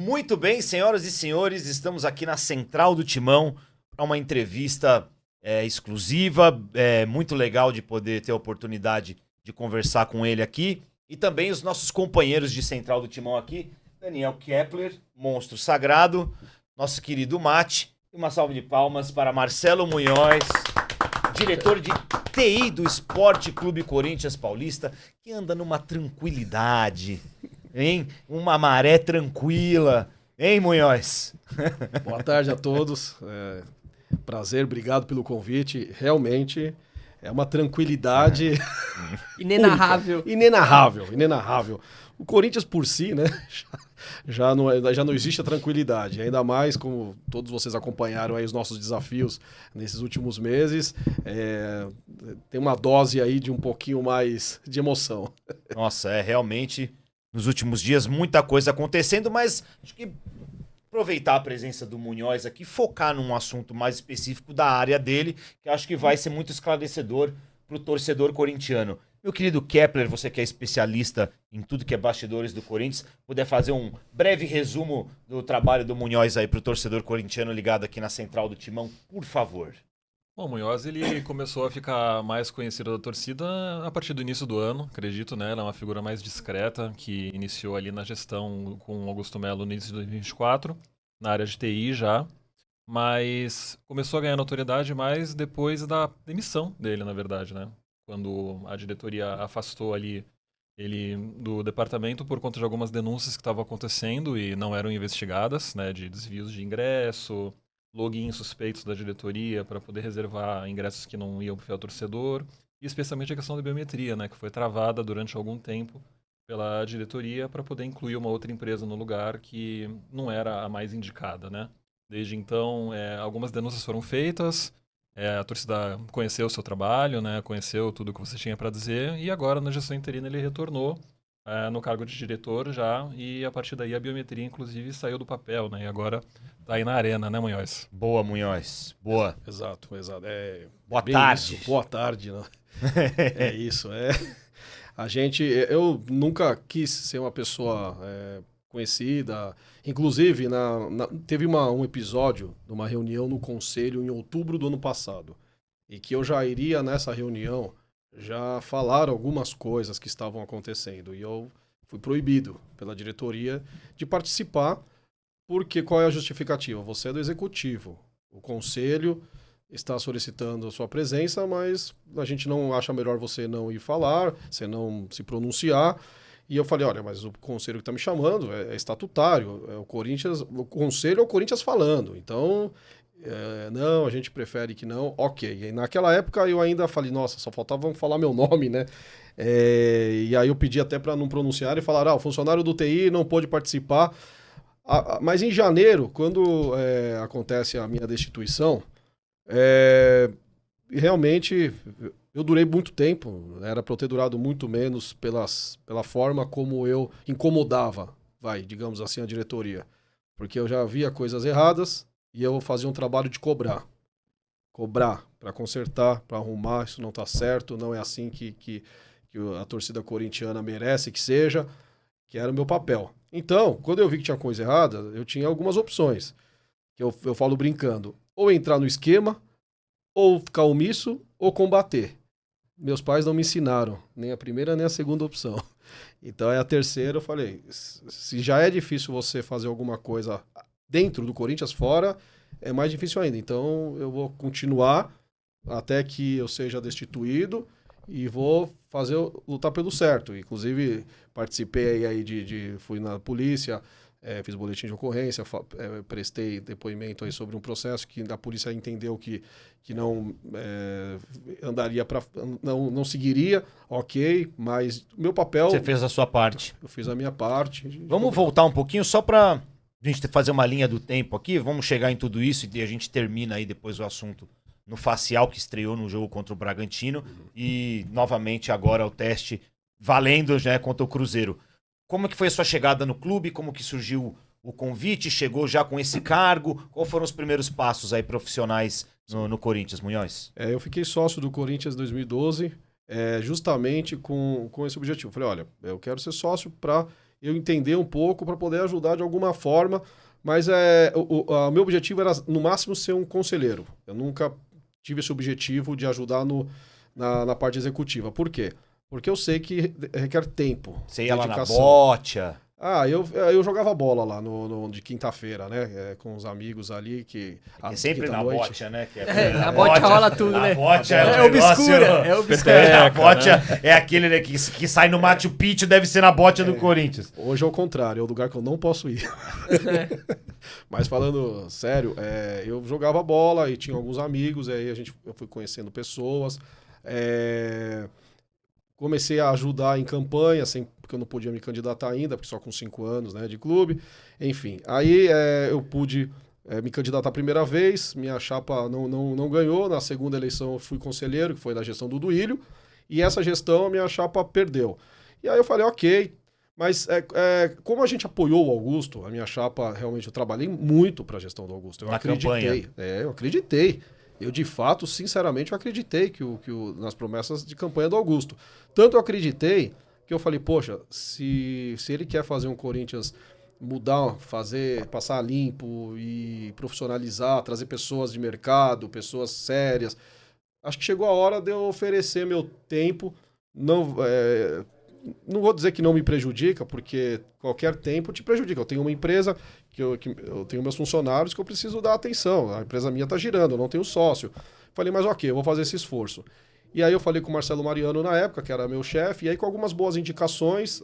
Muito bem, senhoras e senhores, estamos aqui na Central do Timão para uma entrevista exclusiva, muito legal de poder ter a oportunidade de conversar com ele aqui. E também os nossos companheiros de Central do Timão aqui, Daniel Kepler, monstro sagrado, nosso querido Mate, e uma salva de palmas para Marcelo Munhoz, diretor de TI do Esporte Clube Corinthians Paulista, que anda numa tranquilidade, hein? Uma maré tranquila, hein, Munhoz? Boa tarde a todos, prazer, obrigado pelo convite, realmente é uma tranquilidade inenarrável. Inenarrável. O Corinthians por si, né, já não existe a tranquilidade, ainda mais como todos vocês acompanharam aí os nossos desafios nesses últimos meses, tem uma dose aí de um pouquinho mais de emoção. Nossa, realmente, nos últimos dias muita coisa acontecendo, mas acho que aproveitar a presença do Munhoz aqui, focar num assunto mais específico da área dele, que acho que vai ser muito esclarecedor para o torcedor corintiano. Meu querido Kepler, você que é especialista em tudo que é bastidores do Corinthians, puder fazer um breve resumo do trabalho do Munhoz aí para o torcedor corintiano ligado aqui na Central do Timão, por favor. Bom, o Munhoz, ele começou a ficar mais conhecido da torcida a partir do início do ano, acredito, né? Ele é uma figura mais discreta, que iniciou ali na gestão com o Augusto Melo no início de 2024, na área de TI já, mas começou a ganhar notoriedade mais depois da demissão dele, na verdade, né? Quando a diretoria afastou ali ele do departamento por conta de algumas denúncias que estavam acontecendo e não eram investigadas, né? De desvios de ingresso, logins suspeitos da diretoria para poder reservar ingressos que não iam para o torcedor, e especialmente a questão da biometria, né, que foi travada durante algum tempo pela diretoria para poder incluir uma outra empresa no lugar que não era a mais indicada, né. Desde então, algumas denúncias foram feitas, a torcida conheceu o seu trabalho, né, conheceu tudo o que você tinha para dizer, e agora na gestão interina ele retornou no cargo de diretor já, e a partir daí a biometria inclusive saiu do papel, né, e agora tá aí na arena, né, Munhoz? Boa, Munhoz. Boa. Exato. Boa tarde. Isso. Boa tarde, né? É isso. Eu nunca quis ser uma pessoa conhecida. Inclusive, teve um episódio de uma reunião no Conselho em outubro do ano passado, e que eu já iria nessa reunião já falar algumas coisas que estavam acontecendo, e eu fui proibido pela diretoria de participar. Porque qual é a justificativa? Você é do executivo. O conselho está solicitando a sua presença, mas a gente não acha melhor você não ir falar, você não se pronunciar. E eu falei, olha, mas o conselho que está me chamando é estatutário, é o Corinthians, o conselho é o Corinthians falando. Então, não, a gente prefere que não. Ok. E naquela época eu ainda falei, nossa, só faltava falar meu nome, né? E aí eu pedi até para não pronunciar e falar, o funcionário do TI não pôde participar. Mas em janeiro, quando acontece a minha destituição, realmente eu durei muito tempo, era para eu ter durado muito menos pela forma como eu incomodava, digamos assim, a diretoria. Porque eu já via coisas erradas e eu fazia um trabalho de cobrar para consertar, para arrumar, isso não está certo, não é assim que a torcida corintiana merece que seja, que era o meu papel. Então, quando eu vi que tinha coisa errada, eu tinha algumas opções. Que eu falo brincando. Ou entrar no esquema, ou ficar omisso, ou combater. Meus pais não me ensinaram nem a primeira nem a segunda opção. Então, a terceira eu falei, se já é difícil você fazer alguma coisa dentro do Corinthians, fora, é mais difícil ainda. Então, eu vou continuar até que eu seja destituído e vou lutar pelo certo. Inclusive, participei aí fui na polícia, fiz boletim de ocorrência, prestei depoimento aí sobre um processo que a polícia entendeu que não andaria não seguiria, ok, mas meu papel... Você fez a sua parte. Eu fiz a minha parte. Vamos voltar um pouquinho só para a gente fazer uma linha do tempo aqui, vamos chegar em tudo isso e a gente termina aí depois o assunto no facial que estreou no jogo contra o Bragantino e novamente agora o teste valendo, né, contra o Cruzeiro. Como que foi a sua chegada no clube? Como que surgiu o convite? Chegou já com esse cargo? Quais foram os primeiros passos aí profissionais no Corinthians, Munhoz? Eu fiquei sócio do Corinthians em 2012, justamente com esse objetivo. Falei, olha, eu quero ser sócio para eu entender um pouco para poder ajudar de alguma forma, mas o meu objetivo era, no máximo, ser um conselheiro. Eu nunca tive esse objetivo de ajudar na parte executiva. Por quê? Porque eu sei que requer tempo. Você ia lá na dedicação. bocha. Eu jogava bola lá de quinta-feira, né? Com os amigos ali que... É sempre na quinta-noite. bocha, né? Que Na bocha rola tudo, né? A bocha É um negócio- obscura, é obscura. A bocha é aquele né, que sai no Machu Picchu, deve ser na bocha do Corinthians. Hoje é o contrário, é o lugar que eu não posso ir. Mas falando sério, eu jogava bola e tinha alguns amigos, aí eu fui conhecendo pessoas. Comecei a ajudar em campanha, porque eu não podia me candidatar ainda, porque só com 5 anos, né, de clube. Enfim, aí eu pude me candidatar a primeira vez, minha chapa não ganhou. Na segunda eleição eu fui conselheiro, que foi da gestão do Duílio, e essa gestão a minha chapa perdeu. E aí eu falei, ok, mas como a gente apoiou o Augusto, a minha chapa, realmente, eu trabalhei muito para a gestão do Augusto. Eu acreditei. Eu acreditei. Eu, de fato, sinceramente, eu acreditei nas promessas de campanha do Augusto. Tanto eu acreditei que eu falei, poxa, se ele quer fazer um Corinthians mudar, passar limpo e profissionalizar, trazer pessoas de mercado, pessoas sérias, acho que chegou a hora de eu oferecer meu tempo. Não vou dizer que não me prejudica, porque qualquer tempo te prejudica. Eu tenho uma empresa que eu tenho meus funcionários que eu preciso dar atenção. A empresa minha está girando, eu não tenho sócio. Falei, mas ok, eu vou fazer esse esforço. E aí eu falei com o Marcelo Mariano na época, que era meu chefe, e aí com algumas boas indicações,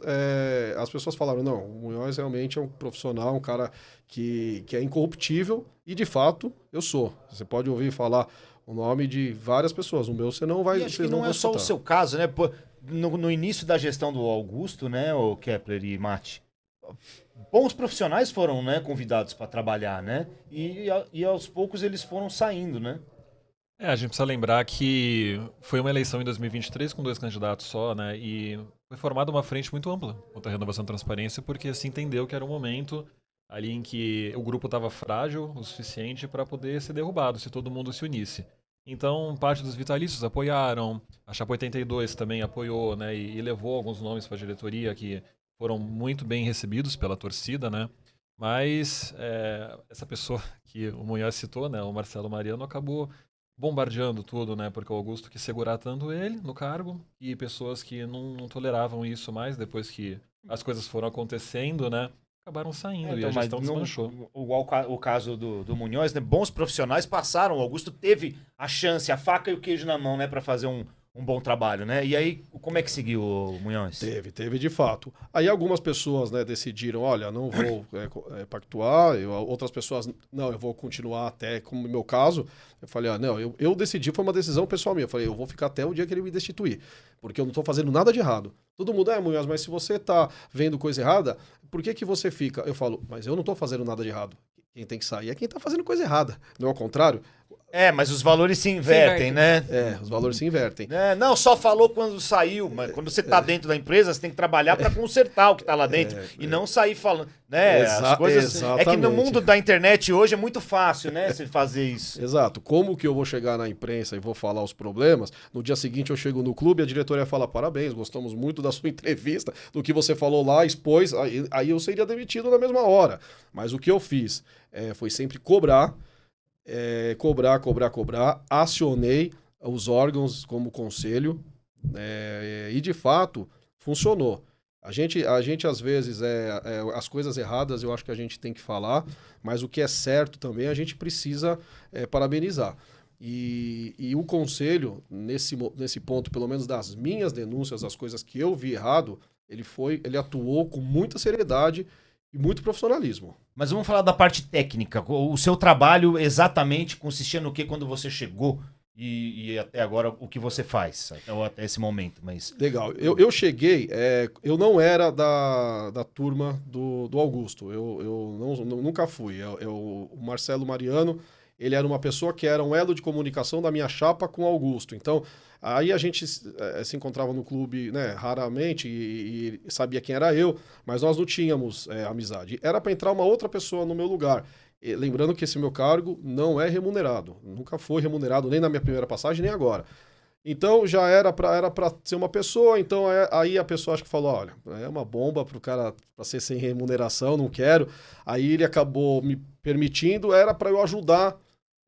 as pessoas falaram, não, o Munhoz realmente é um profissional, um cara que é incorruptível, e de fato eu sou. Você pode ouvir falar o nome de várias pessoas, o meu você não vai... E acho que não é só o seu caso, né? Pô, no início da gestão do Augusto, né, o Kepler e Mate, bons profissionais foram, né, convidados para trabalhar, né? E aos poucos eles foram saindo, né? A gente precisa lembrar que foi uma eleição em 2023 com 2 candidatos só, né? E foi formada uma frente muito ampla contra a renovação e transparência, porque se entendeu que era um momento ali em que o grupo estava frágil o suficiente para poder ser derrubado, se todo mundo se unisse. Então, parte dos vitalícios apoiaram, a Chapa 82 também apoiou, né? E levou alguns nomes para a diretoria que foram muito bem recebidos pela torcida, né? Mas essa pessoa que o Munhoz citou, né, o Marcelo Mariano, acabou bombardeando tudo, né? Porque o Augusto quis segurar tanto ele no cargo e pessoas que não toleravam isso mais depois que as coisas foram acontecendo, né? Acabaram saindo e a gestão desmanchou. Igual o caso do Munhoz, né? Bons profissionais passaram. O Augusto teve a chance, a faca e o queijo na mão, né? Para fazer um bom trabalho, né? E aí, como é que seguiu o Munhoz? Teve de fato. Aí algumas pessoas, né, decidiram, olha, não vou pactuar, outras pessoas, não, eu vou continuar até, como no meu caso, eu falei, não, eu decidi, foi uma decisão pessoal minha, eu falei, eu vou ficar até o dia que ele me destituir, porque eu não tô fazendo nada de errado. Todo mundo, Munhoz, mas se você tá vendo coisa errada, por que você fica? Eu falo, mas eu não tô fazendo nada de errado. Quem tem que sair é quem tá fazendo coisa errada, não é ao contrário? Mas os valores se invertem, né? Os valores se invertem. Não, só falou quando saiu, mas quando você tá dentro da empresa, você tem que trabalhar para consertar o que tá lá dentro e não sair falando, né? As coisas. É que no mundo da internet hoje é muito fácil, né? Você fazer isso. Exato. Como que eu vou chegar na imprensa e vou falar os problemas? No dia seguinte eu chego no clube e a diretoria fala, parabéns, gostamos muito da sua entrevista, do que você falou lá, expôs, aí eu seria demitido na mesma hora. Mas o que eu fiz foi sempre cobrar, acionei os órgãos como conselho e de fato funcionou. A gente às vezes as coisas erradas eu acho que a gente tem que falar, mas o que é certo também a gente precisa parabenizar. E o conselho, nesse ponto, pelo menos das minhas denúncias, das coisas que eu vi errado, ele atuou com muita seriedade e muito profissionalismo. Mas vamos falar da parte técnica. O seu trabalho exatamente consistia no que quando você chegou e até agora o que você faz, até esse momento. Mas... Legal. Eu cheguei, eu não era da turma do Augusto. Eu nunca fui. O Marcelo Mariano, ele era uma pessoa que era um elo de comunicação da minha chapa com o Augusto. Então, aí a gente se encontrava no clube, né, raramente e sabia quem era eu, mas nós não tínhamos amizade. Era para entrar uma outra pessoa no meu lugar. E, lembrando que esse meu cargo não é remunerado. Nunca foi remunerado, nem na minha primeira passagem, nem agora. Então já era para ser uma pessoa, então aí a pessoa acho que falou, olha, é uma bomba para o cara para ser sem remuneração, não quero. Aí ele acabou me permitindo, era para eu ajudar,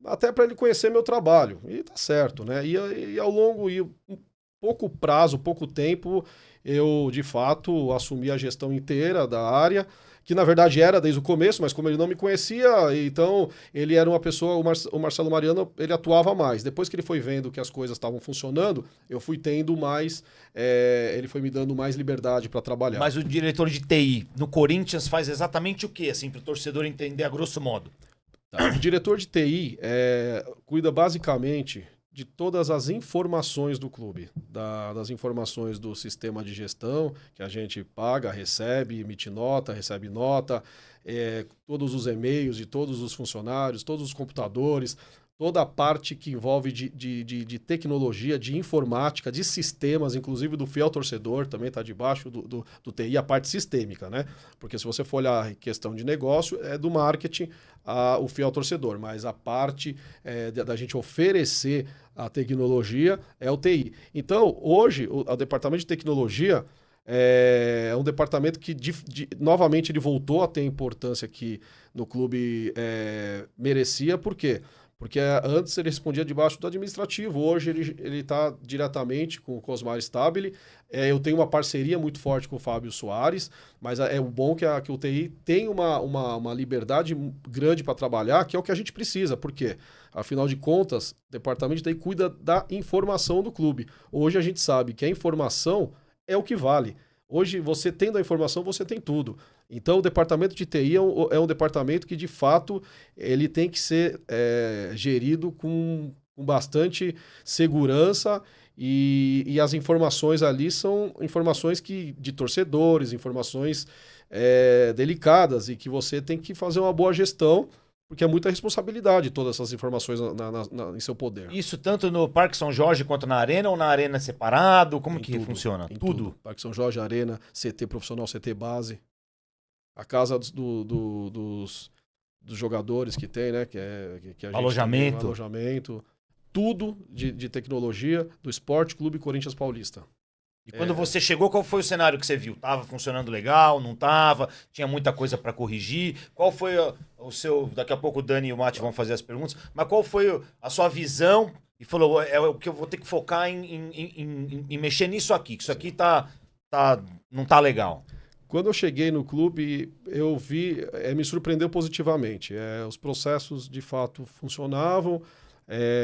até para ele conhecer meu trabalho. E tá certo, né? E ao longo e um pouco prazo, pouco tempo, eu de fato assumi a gestão inteira da área, que na verdade era desde o começo, mas como ele não me conhecia, então ele era uma pessoa, o Marcelo Mariano, ele atuava mais. Depois que ele foi vendo que as coisas estavam funcionando, eu fui tendo mais, ele foi me dando mais liberdade para trabalhar. Mas o diretor de TI no Corinthians faz exatamente o quê, assim, para o torcedor entender a grosso modo? Tá. O diretor de TI cuida basicamente de todas as informações do clube, das informações do sistema de gestão, que a gente paga, recebe, emite nota, recebe nota, todos os e-mails de todos os funcionários, todos os computadores, toda a parte que envolve de tecnologia, de informática, de sistemas, inclusive do fiel torcedor, também está debaixo do TI, a parte sistêmica, né? Porque se você for olhar a questão de negócio, é do marketing o fiel torcedor, mas a parte da gente oferecer a tecnologia é o TI. Então, hoje, o departamento de tecnologia é um departamento que, novamente, ele voltou a ter a importância que no clube merecia. Por quê? Porque antes ele respondia debaixo do administrativo, hoje ele está diretamente com o Cosmar Stabile. Eu tenho uma parceria muito forte com o Fábio Soares, mas é o bom que o TI tem uma liberdade grande para trabalhar, que é o que a gente precisa. Por quê? Afinal de contas, o departamento de TI cuida da informação do clube. Hoje a gente sabe que a informação é o que vale. Hoje, você tendo a informação, você tem tudo. Então, o departamento de TI é um departamento que, de fato, ele tem que ser gerido com bastante segurança e as informações ali são informações de torcedores, informações delicadas e que você tem que fazer uma boa gestão, porque é muita responsabilidade todas essas informações em seu poder. Isso tanto no Parque São Jorge quanto na Arena ou na Arena separado? Como que funciona? Tudo. Parque São Jorge, Arena, CT profissional, CT base. A casa dos jogadores que tem, né? Que a gente alojamento. Tem, alojamento. Tudo de tecnologia do Esporte Clube Corinthians Paulista. E quando você chegou, qual foi o cenário que você viu? Tava funcionando legal, não tava? Tinha muita coisa para corrigir? Qual foi o seu... Daqui a pouco o Dani e o Mate vão fazer as perguntas. Mas qual foi a sua visão? E falou, é o que eu vou ter que focar em mexer nisso aqui. Que isso aqui não tá legal. Quando eu cheguei no clube, eu vi... me surpreendeu positivamente. Os processos, de fato, funcionavam.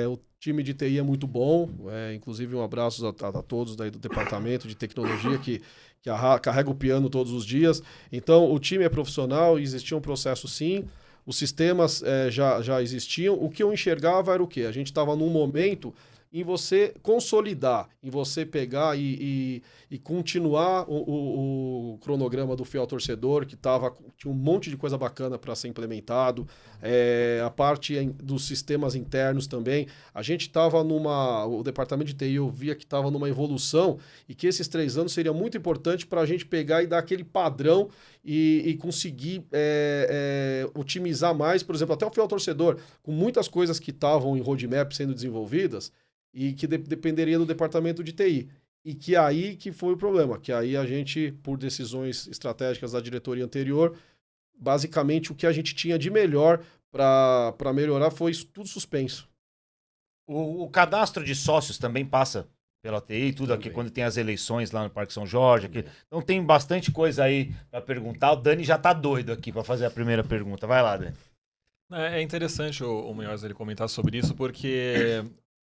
O time de TI é muito bom, inclusive um abraço a todos daí do departamento de tecnologia que carrega o piano todos os dias. Então, o time é profissional, existia um processo sim, os sistemas já existiam. O que eu enxergava era o quê? A gente estava num momento em você consolidar, em você pegar e continuar o cronograma do fiel torcedor, que tinha um monte de coisa bacana para ser implementado, a parte dos sistemas internos também. A gente estava o departamento de TI, eu via que estava numa evolução e que esses 3 anos seria muito importante para a gente pegar e dar aquele padrão e conseguir otimizar mais, por exemplo, até o fiel torcedor, com muitas coisas que estavam em roadmap sendo desenvolvidas, e que dependeria do departamento de TI. E que aí que foi o problema, que aí a gente, por decisões estratégicas da diretoria anterior, basicamente o que a gente tinha de melhor para melhorar foi tudo suspenso. O cadastro de sócios também passa pela TI, tudo também. Aqui quando tem as eleições lá no Parque São Jorge. Aqui. Então tem bastante coisa aí para perguntar. O Dani já tá doido aqui para fazer a primeira pergunta. Vai lá, Dani. É interessante o Munhoz ele comentar sobre isso, porque...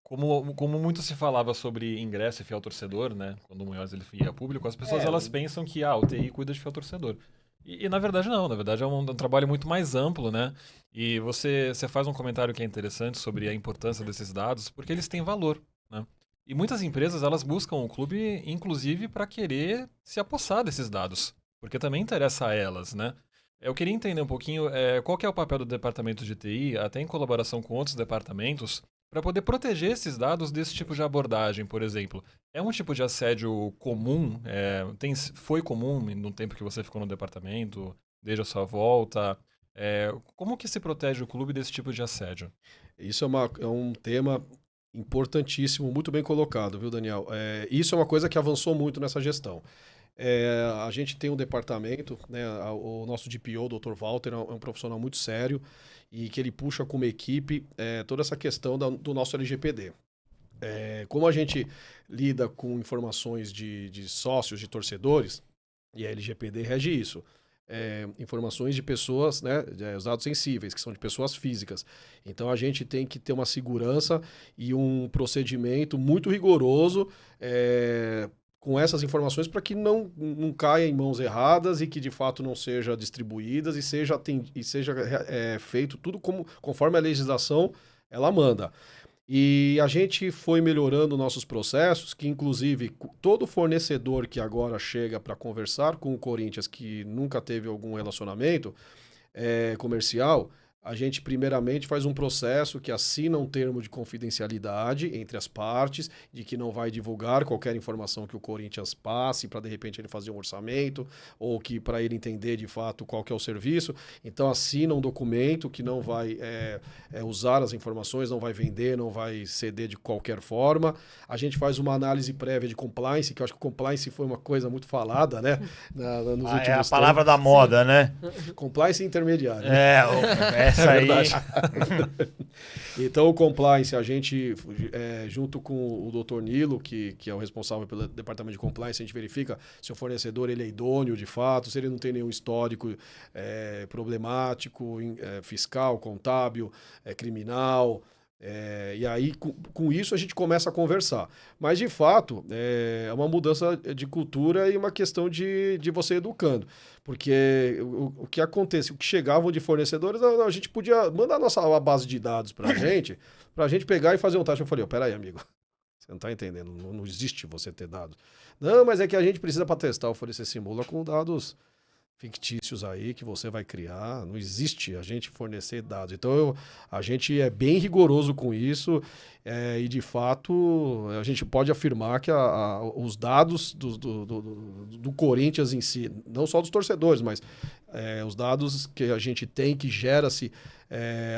Como muito se falava sobre ingresso e fiel torcedor, né? Quando o Munhoz ele ia a público, as pessoas elas pensam que o TI cuida de fiel torcedor. E na verdade não, na verdade é um trabalho muito mais amplo, né? E você faz um comentário que é interessante sobre a importância desses dados, porque eles têm valor, né? E muitas empresas elas buscam o clube, inclusive, para querer se apossar desses dados, porque também interessa a elas, né? Eu queria entender um pouquinho qual que é o papel do departamento de TI, até em colaboração com outros departamentos, para poder proteger esses dados desse tipo de abordagem, por exemplo. É um tipo de assédio comum? Foi comum no tempo que você ficou no departamento, desde a sua volta? Como que se protege o clube desse tipo de assédio? Isso é um tema Importantíssimo, muito bem colocado, viu, Daniel? Isso é uma coisa que avançou muito nessa gestão. A gente tem um departamento, né, o nosso DPO, o Dr. Walter, é um profissional muito sério e que ele puxa como equipe toda essa questão do nosso LGPD. Como a gente lida com informações de sócios, de torcedores, e a LGPD rege isso, informações de pessoas, né, os dados sensíveis, que são de pessoas físicas. Então a gente tem que ter uma segurança e um procedimento muito rigoroso com essas informações para que não caia em mãos erradas e que de fato não seja distribuídas e seja feito tudo conforme a legislação ela manda. E a gente foi melhorando nossos processos, que inclusive todo fornecedor que agora chega para conversar com o Corinthians, que nunca teve algum relacionamento comercial, a gente primeiramente faz um processo que assina um termo de confidencialidade entre as partes, de que não vai divulgar qualquer informação que o Corinthians passe para de repente ele fazer um orçamento, ou que para ele entender de fato qual que é o serviço. Então assina um documento que não vai usar as informações, não vai vender, não vai ceder de qualquer forma. A gente faz uma análise prévia de compliance, que eu acho que compliance foi uma coisa muito falada, né? Nos últimos é a palavra da moda, né? Compliance intermediário. Essa aí. Então, o compliance, a gente, junto com o Dr. Nilo, que é o responsável pelo departamento de compliance, a gente verifica se o fornecedor ele é idôneo de fato, se ele não tem nenhum histórico problemático, fiscal, contábil, criminal. E aí, com isso, a gente começa a conversar. Mas, de fato, é uma mudança de cultura e uma questão de você educando. Porque o que acontece, o que chegavam de fornecedores, a gente podia mandar a base de dados para a gente pegar e fazer um teste. Eu falei, peraí, amigo, você não está entendendo, não existe você ter dados. Não, mas é que a gente precisa para testar. Eu falei, você simula com dados fictícios aí que você vai criar, não existe a gente fornecer dados. Então a gente é bem rigoroso com isso e de fato a gente pode afirmar que os dados do Corinthians em si, não só dos torcedores, mas os dados que a gente tem, que gera-se,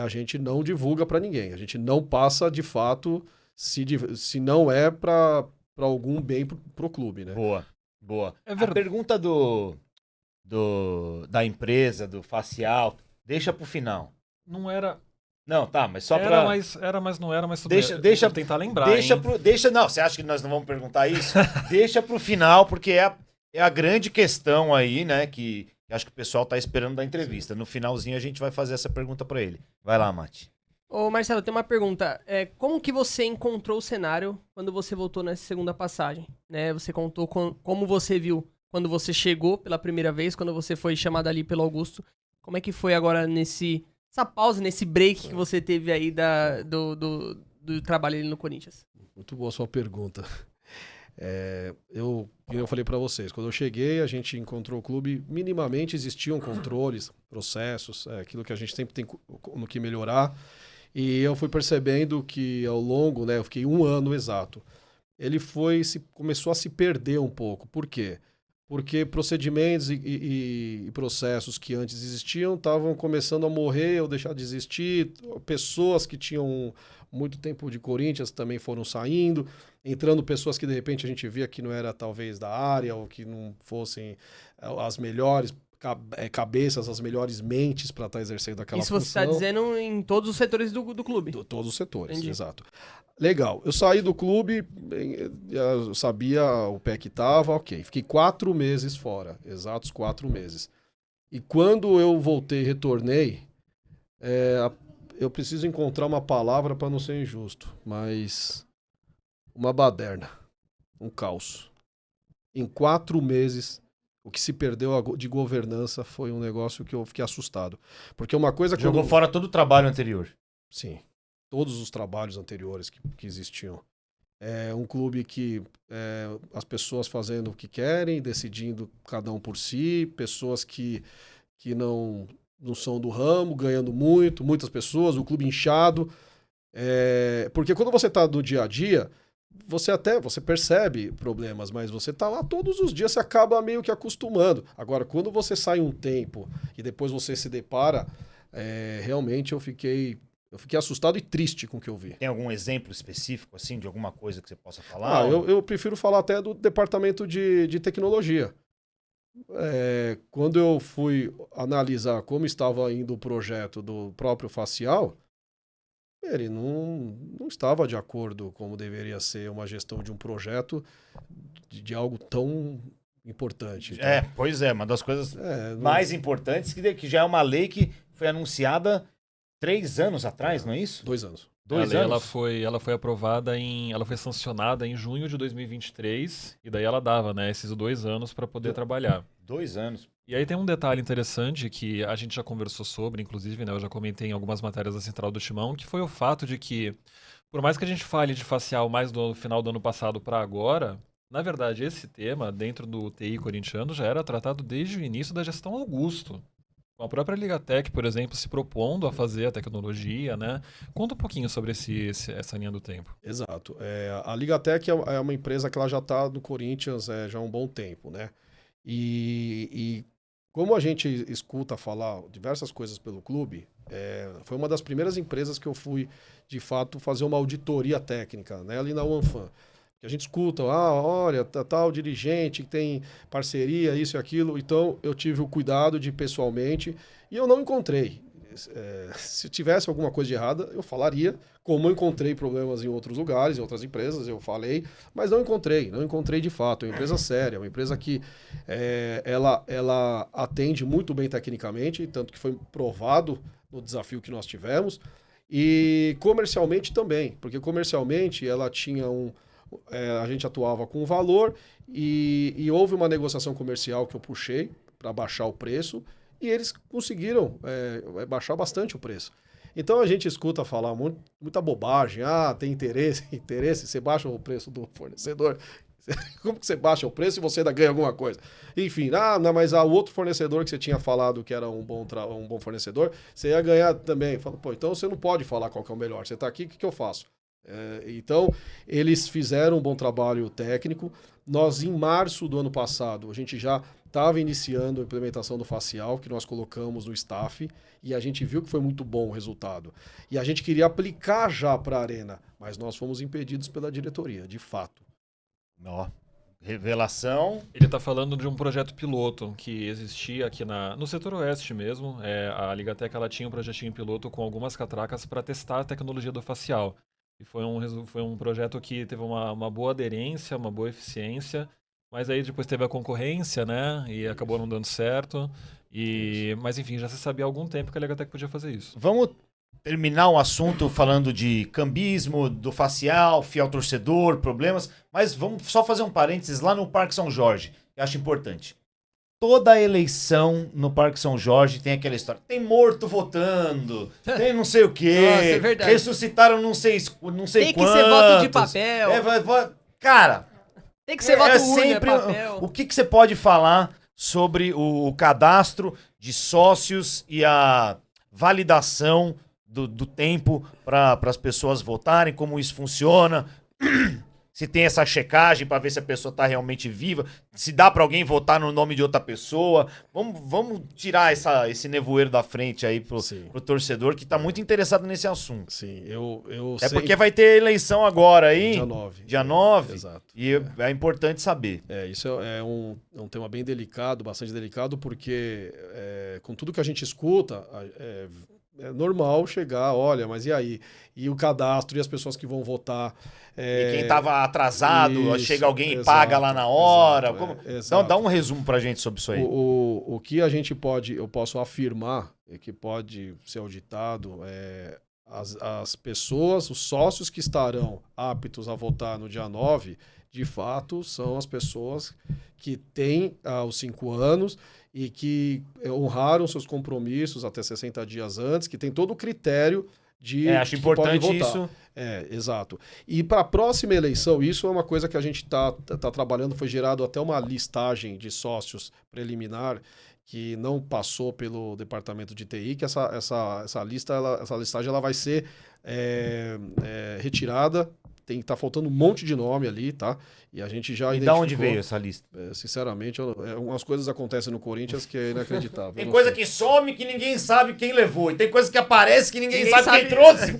a gente não divulga para ninguém. A gente não passa de fato se não é para algum bem para o clube, né? Boa. A pergunta da empresa, do facial, deixa pro final. Não era. Não, tá, mas só pra... mas não era, mas deixa vou tentar lembrar. Não, você acha que nós não vamos perguntar isso? Deixa pro final, porque é a grande questão aí, né, que acho que o pessoal tá esperando da entrevista. No finalzinho a gente vai fazer essa pergunta pra ele. Vai lá, Mati. Ô, Marcelo, tem uma pergunta. Como que você encontrou o cenário quando você voltou nessa segunda passagem? Né? Você contou como você viu quando você chegou pela primeira vez, quando você foi chamado ali pelo Augusto. Como é que foi agora essa pausa, nesse break que você teve aí do trabalho ali no Corinthians? Muito boa a sua pergunta. Eu falei para vocês, quando eu cheguei, a gente encontrou o clube, minimamente existiam controles, processos, aquilo que a gente sempre tem no que melhorar. E eu fui percebendo que ao longo, né, eu fiquei 1 ano exato, ele começou a se perder um pouco. Por quê? Porque procedimentos e processos que antes existiam estavam começando a morrer ou deixar de existir. Pessoas que tinham muito tempo de Corinthians também foram saindo, entrando pessoas que de repente a gente via que não era talvez da área ou que não fossem as melhores cabeças, as melhores mentes para estar exercendo aquela função. Isso você está dizendo em todos os setores do clube? Todos os setores, entendi. Exato. Legal, eu saí do clube, eu sabia o pé que estava, ok. Fiquei 4 meses fora, exatos 4 meses. E quando eu retornei, eu preciso encontrar uma palavra para não ser injusto, mas uma baderna, um caos. Em 4 meses, o que se perdeu de governança foi um negócio que eu fiquei assustado. Porque uma coisa que jogou fora todo o trabalho anterior. Sim. Todos os trabalhos anteriores que existiam. É um clube que as pessoas fazendo o que querem, decidindo cada um por si, pessoas que não são do ramo, ganhando muitas pessoas, o clube inchado. Porque quando você está no dia a dia, você percebe problemas, mas você está lá todos os dias, você acaba meio que acostumando. Agora, quando você sai um tempo e depois você se depara, realmente eu fiquei Eu fiquei assustado e triste com o que eu vi. Tem algum exemplo específico, assim, de alguma coisa que você possa falar? Eu prefiro falar até do departamento de tecnologia. Quando eu fui analisar como estava indo o projeto do próprio facial, ele não estava de acordo como deveria ser uma gestão de um projeto de algo tão importante. Então, Pois é, uma das coisas mais importantes, que já é uma lei que foi anunciada 3 anos atrás, não é isso? 2 anos. 2 lei, anos? ela foi aprovada ela foi sancionada em junho de 2023 e daí ela dava, né, esses 2 anos para poder trabalhar. 2 anos. E aí tem um detalhe interessante que a gente já conversou sobre, inclusive, né, eu já comentei em algumas matérias da Central do Timão, que foi o fato de que, por mais que a gente fale de facial mais do final do ano passado para agora, na verdade esse tema, dentro do TI corintiano, já era tratado desde o início da gestão Augusto. Com a própria Ligatec, por exemplo, se propondo a fazer a tecnologia, né? Conta um pouquinho sobre essa linha do tempo. Exato. A Ligatec é uma empresa que ela já está no Corinthians já há um bom tempo, né? E como a gente escuta falar diversas coisas pelo clube, foi uma das primeiras empresas que eu fui, de fato, fazer uma auditoria técnica, né? Ali na OneFan. Que a gente escuta, olha, tal dirigente que tem parceria, isso e aquilo. Então, eu tive o cuidado de ir pessoalmente e eu não encontrei. Se tivesse alguma coisa de errada, eu falaria, como eu encontrei problemas em outros lugares, em outras empresas, eu falei, mas não encontrei de fato. É uma empresa séria, uma empresa que ela atende muito bem tecnicamente, tanto que foi provado no desafio que nós tivemos, e comercialmente também, porque comercialmente ela tinha a gente atuava com valor e houve uma negociação comercial que eu puxei para baixar o preço e eles conseguiram baixar bastante o preço. Então a gente escuta falar muita bobagem, tem interesse, você baixa o preço do fornecedor. Como que você baixa o preço e você ainda ganha alguma coisa? Enfim, mas o outro fornecedor que você tinha falado que era um bom fornecedor, você ia ganhar também. Fala, então você não pode falar qual que é o melhor. Você está aqui, o que eu faço? Então, eles fizeram um bom trabalho técnico. Nós, em março do ano passado, a gente já estava iniciando a implementação do facial, que nós colocamos no staff, e a gente viu que foi muito bom o resultado. E a gente queria aplicar já para a Arena, mas nós fomos impedidos pela diretoria, de fato. Revelação. Ele está falando de um projeto piloto que existia aqui no setor oeste mesmo. A Ligatec ela tinha um projetinho piloto com algumas catracas para testar a tecnologia do facial. E foi um projeto que teve uma boa aderência, uma boa eficiência, mas aí depois teve a concorrência, né? E acabou não dando certo. Mas enfim, já se sabia há algum tempo que a Ligatec podia fazer isso. Vamos terminar o assunto falando de cambismo, do facial, fiel torcedor, problemas, mas vamos só fazer um parênteses lá no Parque São Jorge, que eu acho importante. Toda eleição no Parque São Jorge tem aquela história. Tem morto votando, tem não sei o quê. Nossa, é verdade. Ressuscitaram não sei quantos. Tem que ser voto de papel. Cara, tem que ser voto urna, sempre papel. O que você pode falar sobre o cadastro de sócios e a validação do tempo para as pessoas votarem, como isso funciona? Se tem essa checagem para ver se a pessoa está realmente viva, se dá para alguém votar no nome de outra pessoa. Vamos tirar esse nevoeiro da frente aí pro torcedor que está muito interessado nesse assunto. Sim, eu sei. Porque vai ter eleição agora aí. Dia 9. Dia 9. Exato. E é importante saber. Isso é um tema bem delicado, bastante delicado, porque com tudo que a gente escuta, é normal chegar, olha, mas e aí? E o cadastro e as pessoas que vão votar. E quem estava atrasado, chega alguém e paga lá na hora. Dá um resumo pra gente sobre isso aí. O que a gente eu posso afirmar, que pode ser auditado, as pessoas, os sócios que estarão aptos a votar no dia 9, de fato, são as pessoas que têm os 5 anos e que honraram seus compromissos até 60 dias antes, que tem todo o critério de acho importante pode votar. isso. Exato. E para a próxima eleição, isso é uma coisa que a gente tá trabalhando, foi gerado até uma listagem de sócios preliminar que não passou pelo departamento de TI, que essa listagem ela vai ser retirada tá faltando um monte de nome ali, tá? E a gente já E da identificou. onde veio essa lista? Sinceramente, umas coisas acontecem no Corinthians que é inacreditável. Tem eu não coisa sei. que some que ninguém sabe quem levou. E tem coisa que aparece que ninguém Ninguém sabe quem sabe. trouxe.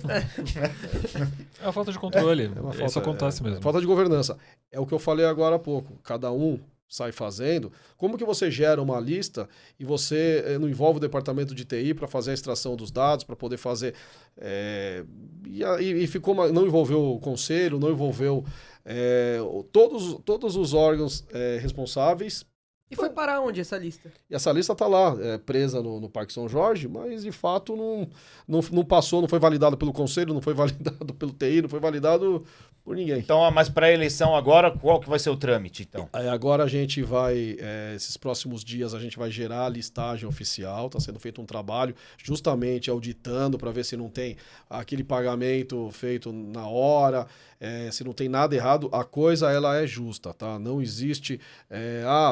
É a falta de controle. É uma Isso acontece mesmo. Falta de governança. É o que eu falei agora há pouco. Cada um sai fazendo. Como que você gera uma lista e você não envolve o departamento de TI para fazer a extração dos dados, para poder fazer... E ficou não envolveu o conselho, não envolveu todos os órgãos responsáveis. E foi parar onde essa lista? E essa lista está lá, presa no Parque São Jorge, mas de fato não passou, não foi validado pelo conselho, não foi validado pelo TI, não foi validado por ninguém. Então, mas para a eleição agora, qual que vai ser o trâmite, então? Agora a gente vai, esses próximos dias, a gente vai gerar a listagem oficial, está sendo feito um trabalho justamente auditando para ver se não tem aquele pagamento feito na hora, se não tem nada errado. A coisa, ela é justa, tá? Não existe,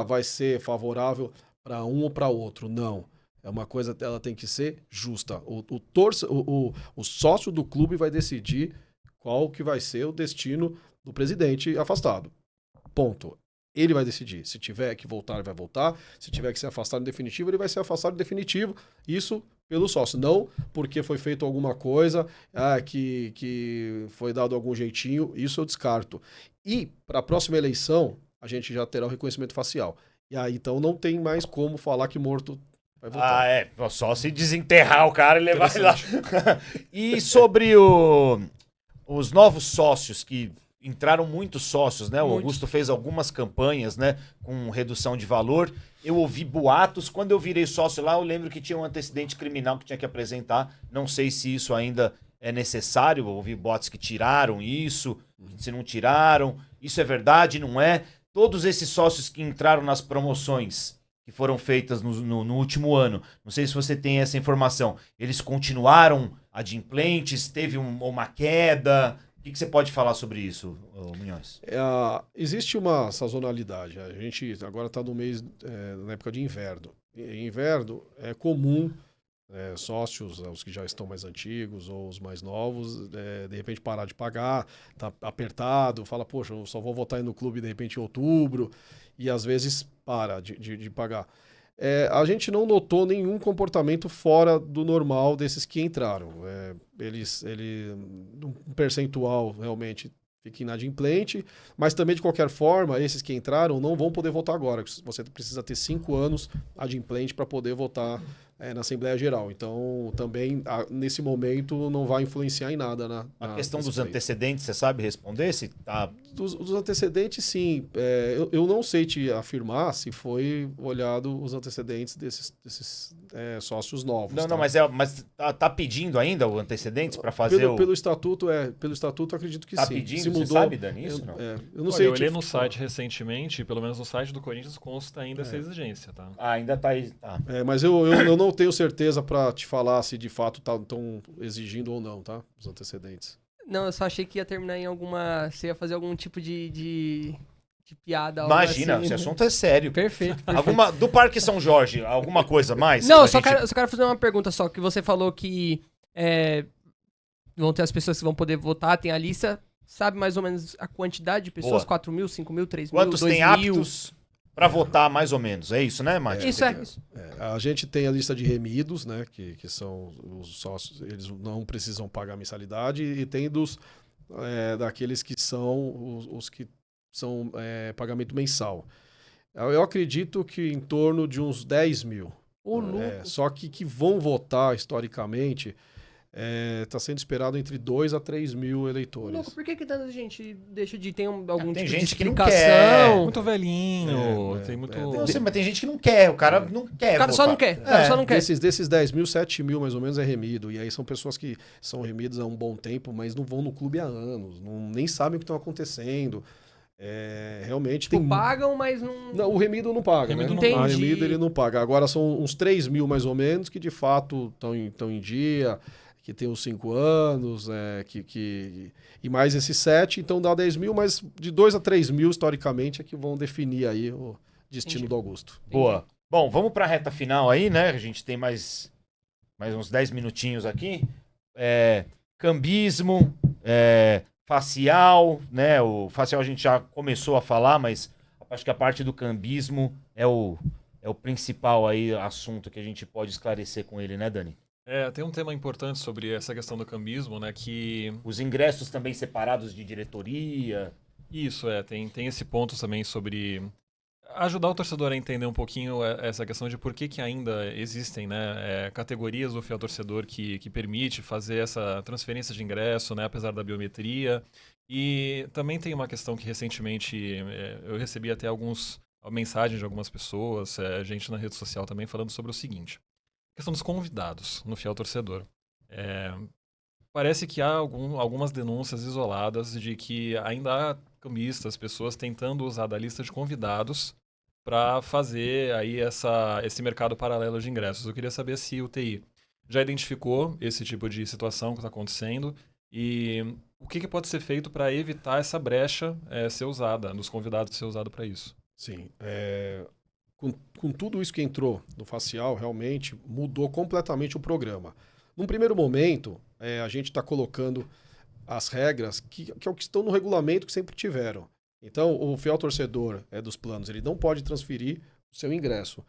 vai ser favorável para um ou para outro, não. É uma coisa, ela tem que ser justa. O sócio do clube vai decidir qual que vai ser o destino do presidente afastado. Ponto. Ele vai decidir. Se tiver que voltar, ele vai voltar. Se tiver que ser afastado em definitivo, ele vai ser afastado em definitivo. Isso pelo sócio. Não porque foi feito alguma coisa que foi dado algum jeitinho. Isso eu descarto. E para a próxima eleição, a gente já terá o reconhecimento facial. E aí, então, não tem mais como falar que morto vai voltar. Só se desenterrar o cara e levar ele lá. E sobre os novos sócios, que entraram muitos sócios, né? O Augusto fez algumas campanhas, né? Com redução de valor. Eu ouvi boatos. Quando eu virei sócio lá, eu lembro que tinha um antecedente criminal que tinha que apresentar. Não sei se isso ainda é necessário. Eu ouvi boatos que tiraram isso, se não tiraram. Isso é verdade, não é? Todos esses sócios que entraram nas promoções que foram feitas no último ano, não sei se você tem essa informação, eles continuaram adimplentes, teve uma queda? O que você pode falar sobre isso, Munhoz? Existe uma sazonalidade. A gente agora está no mês, na época de inverno. Em inverno é comum sócios, os que já estão mais antigos ou os mais novos, de repente parar de pagar, tá apertado, fala, poxa, eu só vou votar aí no clube de repente em outubro, e às vezes para de pagar. A gente não notou nenhum comportamento fora do normal desses que entraram. Um percentual realmente fica inadimplente, mas também, de qualquer forma, esses que entraram não vão poder votar agora. Você precisa ter 5 anos adimplente para poder votar na Assembleia Geral. Então, também, nesse momento, não vai influenciar em nada. A questão dos antecedentes, você sabe responder? Se tá... Dos antecedentes, sim. Eu não sei te afirmar se foi olhado os antecedentes desses sócios novos. Não, tá? mas tá pedindo ainda o antecedentes para fazer pelo estatuto, acredito que tá sim. Pedindo, se mudou, você sabe, Dani, isso? Não? Eu não Olha, sei. eu olhei no site recentemente, pelo menos no site do Corinthians consta ainda essa exigência, tá? Ainda tá aí. Tá. Mas eu não tenho certeza para te falar se de fato estão exigindo ou não, tá? Os antecedentes. Não, eu só achei que ia terminar em alguma... Você ia fazer algum tipo de piada. Imagina, assim. esse assunto é sério. Perfeito. Do Parque São Jorge, alguma coisa mais? Não, eu só quero fazer uma pergunta só, que você falou que vão ter as pessoas que vão poder votar, tem a lista, sabe mais ou menos a quantidade de pessoas? Boa. 4 mil, 5 mil, 3 mil, Quantos 2 tem mil? aptos para votar, mais ou menos? É isso, né, Mati? Isso é. Isso. A gente tem a lista de remidos, né? Que são os sócios, eles não precisam pagar mensalidade, e tem daqueles que são os que são pagamento mensal. Eu acredito que em torno de uns 10 mil. Ô, louco. Só que vão votar historicamente, está sendo esperado entre 2 a 3 mil eleitores. Louco, por que tanta gente deixa de ter algum tem tipo gente de que não explicação? quer. Muito velhinho, tem muito... Não sei, mas tem gente que não quer. O cara não quer. O cara só votar. não quer. O cara só não quer. Desses 10 mil, 7 mil mais ou menos é remido. E aí são pessoas que são remidas há um bom tempo, mas não vão no clube há anos. Nem sabem o que está acontecendo. Realmente Tipo, tem... pagam, mas não... Não, o remido não paga, Remido né? não paga. O remido ele não paga. Agora são uns 3 mil mais ou menos que de fato estão em dia, que tem os 5 anos, e mais esses 7, então dá 10 mil, mas de 2 a 3 mil, historicamente, é que vão definir aí o destino Entendi. do Augusto. Boa. Bom, vamos para a reta final aí, né? A gente tem mais uns 10 minutinhos aqui. Cambismo, facial, né? O facial a gente já começou a falar, mas acho que a parte do cambismo é o principal aí assunto que a gente pode esclarecer com ele, né, Dani? Tem um tema importante sobre essa questão do cambismo, né? Que Os ingressos também separados de diretoria. isso, tem esse ponto também sobre ajudar o torcedor a entender um pouquinho essa questão de por que ainda existem, né, categorias do fiel torcedor que permite fazer essa transferência de ingresso, né, apesar da biometria. E também tem uma questão que recentemente eu recebi até mensagens de algumas pessoas, gente na rede social também falando sobre o seguinte: a questão dos convidados no fiel torcedor. Parece que há algumas denúncias isoladas de que ainda há cambistas, pessoas tentando usar da lista de convidados para fazer aí esse mercado paralelo de ingressos. Eu queria saber se o TI já identificou esse tipo de situação que está acontecendo e o que pode ser feito para evitar essa brecha ser usada, dos convidados ser usado para isso. Sim. Com tudo isso que entrou no facial, realmente mudou completamente o programa. Num primeiro momento, a gente está colocando as regras que é o que estão no regulamento que sempre tiveram. Então, o fiel torcedor dos planos, ele não pode transferir o seu ingresso.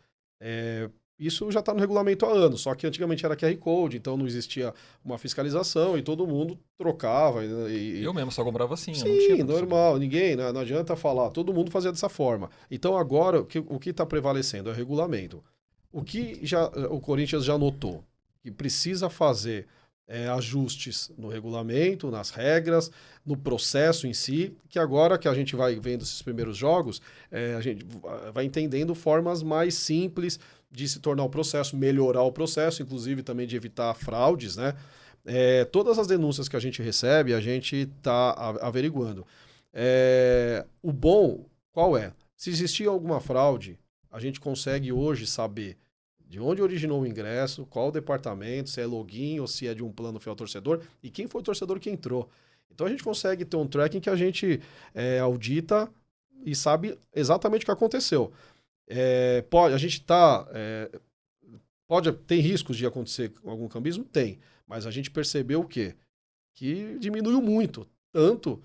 Isso já está no regulamento há anos, só que antigamente era QR Code, então não existia uma fiscalização e todo mundo trocava. Eu mesmo só comprava assim. Sim, eu não tinha normal, ninguém, não adianta falar, todo mundo fazia dessa forma. Então agora, o que está prevalecendo é o regulamento. O que o Corinthians já notou, que precisa fazer ajustes no regulamento, nas regras, no processo em si, que agora que a gente vai vendo esses primeiros jogos, a gente vai entendendo formas mais simples de se tornar o processo, melhorar o processo, inclusive também de evitar fraudes, né? Todas as denúncias que a gente recebe, a gente está averiguando. O bom, qual é? Se existir alguma fraude, a gente consegue hoje saber de onde originou o ingresso, qual o departamento, se é login ou se é de um plano fiel torcedor e quem foi o torcedor que entrou. Então a gente consegue ter um tracking que a gente audita e sabe exatamente o que aconteceu. A gente tem riscos de acontecer algum cambismo? Tem, mas a gente percebeu o quê? Que diminuiu muito, tanto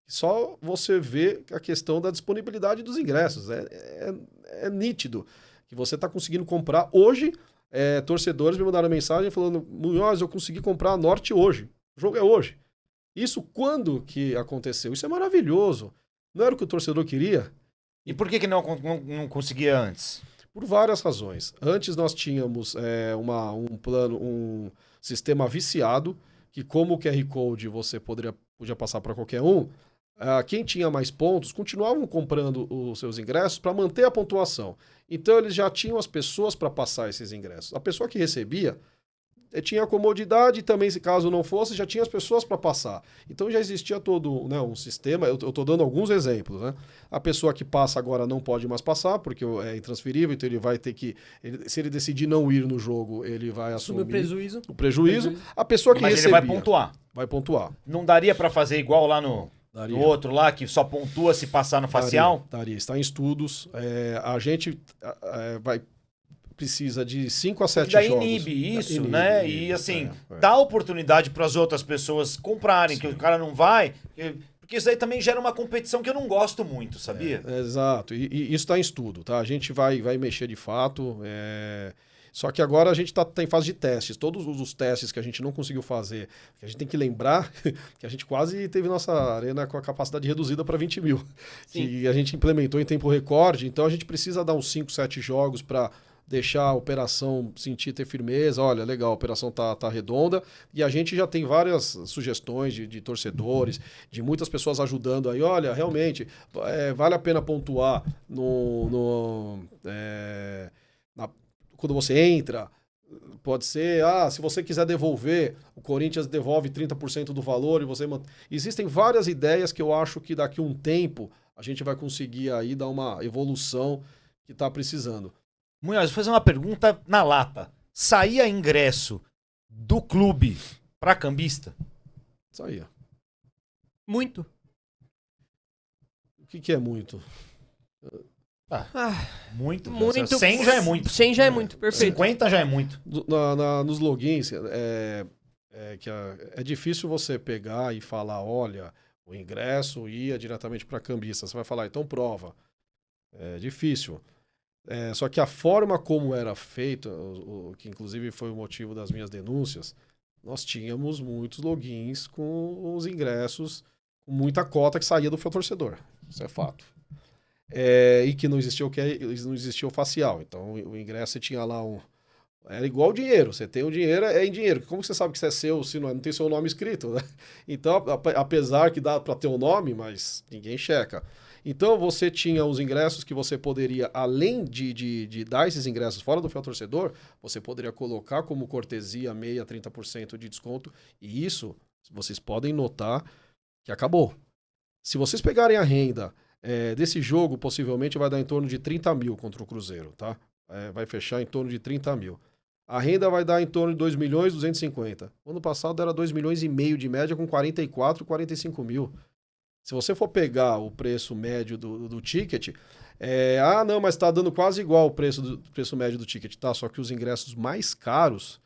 que só você vê a questão da disponibilidade dos ingressos. É nítido que você está conseguindo comprar. Hoje, torcedores me mandaram mensagem falando: Munhoz, eu consegui comprar a Norte hoje. O jogo é hoje. Isso quando que aconteceu? Isso é maravilhoso. Não era o que o torcedor queria? E por que não conseguia antes? Por várias razões. Antes nós tínhamos um sistema viciado, que como o QR Code você podia passar para qualquer um, quem tinha mais pontos continuavam comprando os seus ingressos para manter a pontuação. Então eles já tinham as pessoas para passar esses ingressos. A pessoa que recebia tinha comodidade e também, se caso não fosse, já tinha as pessoas para passar. Então já existia todo, né, um sistema. Eu estou dando alguns exemplos. Né? A pessoa que passa agora não pode mais passar, porque é intransferível, então ele vai ter que... se ele decidir não ir no jogo, ele vai assumir o prejuízo. A pessoa que recebia... Mas ele vai pontuar. Vai pontuar. Não daria para fazer igual lá no outro lá, que só pontua se passar no facial? Daria. Está em estudos. A gente precisa de 5 a 7 jogos. Inibe isso, né? E assim, dá oportunidade para as outras pessoas comprarem, que o cara não vai... Porque isso aí também gera uma competição que eu não gosto muito, sabia? Exato. E isso está em estudo, tá? A gente vai mexer de fato. Só que agora a gente está em fase de testes. Todos os testes que a gente não conseguiu fazer, que a gente tem que lembrar que a gente quase teve nossa arena com a capacidade reduzida para 20 mil. Sim. Que a gente implementou em tempo recorde. Então a gente precisa dar uns 5, 7 jogos para deixar a operação ter firmeza. Olha, legal, a operação tá redonda. E a gente já tem várias sugestões de torcedores, de muitas pessoas ajudando aí. Olha, realmente, vale a pena pontuar quando você entra. Pode ser, se você quiser devolver, o Corinthians devolve 30% do valor e você... Existem várias ideias que eu acho que daqui a um tempo a gente vai conseguir aí dar uma evolução que está precisando. Munhoz, vou fazer uma pergunta na lata. Saía ingresso do clube para cambista? Saía. Muito. O que é muito? Muito. Muito. 100 já é muito. 100 já é muito, perfeito. 50 já é muito. Nos logins, é difícil você pegar e falar, olha, O ingresso ia diretamente para a cambista. Você vai falar, então prova. É difícil. Só que a forma como era feito, que inclusive foi o motivo das minhas denúncias, nós tínhamos muitos logins com os ingressos, com muita cota que saía do torcedor. Isso é fato. E que não existia não existia o facial. Então o ingresso você tinha lá era igual o dinheiro. Você tem o dinheiro, é em dinheiro. Como você sabe que isso é seu se não tem seu nome escrito, né? Então, apesar que dá para ter o nome, mas ninguém checa. Então você tinha os ingressos que você poderia, além de dar esses ingressos fora do fiel torcedor, você poderia colocar como cortesia meia, 30% de desconto. E isso, vocês podem notar que acabou. Se vocês pegarem a renda desse jogo, possivelmente vai dar em torno de 30 mil contra o Cruzeiro, tá? Vai fechar em torno de 30 mil. A renda vai dar em torno de 2 milhões e 250. Ano passado era 2 milhões e meio de média com 44, 45 mil. Se você for pegar o preço médio do ticket, não, mas está dando quase igual o preço médio do ticket, tá? Só que os ingressos mais caros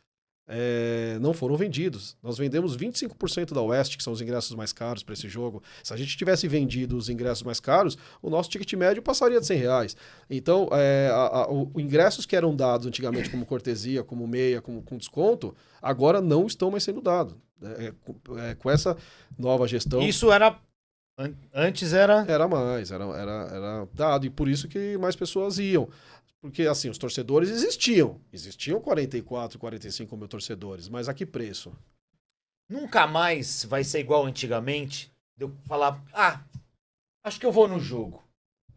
não foram vendidos. Nós vendemos 25% da Oeste, que são os ingressos mais caros para esse jogo. Se a gente tivesse vendido os ingressos mais caros, o nosso ticket médio passaria de R$100. Então, os ingressos que eram dados antigamente como cortesia, como meia, com desconto, agora não estão mais sendo dados. Com essa nova gestão... Isso era... Antes era... Era mais, era dado. E por isso que mais pessoas iam. Porque, assim, os torcedores existiam. Existiam 44, 45 mil torcedores. Mas a que preço? Nunca mais vai ser igual antigamente. De eu falar, acho que eu vou no jogo.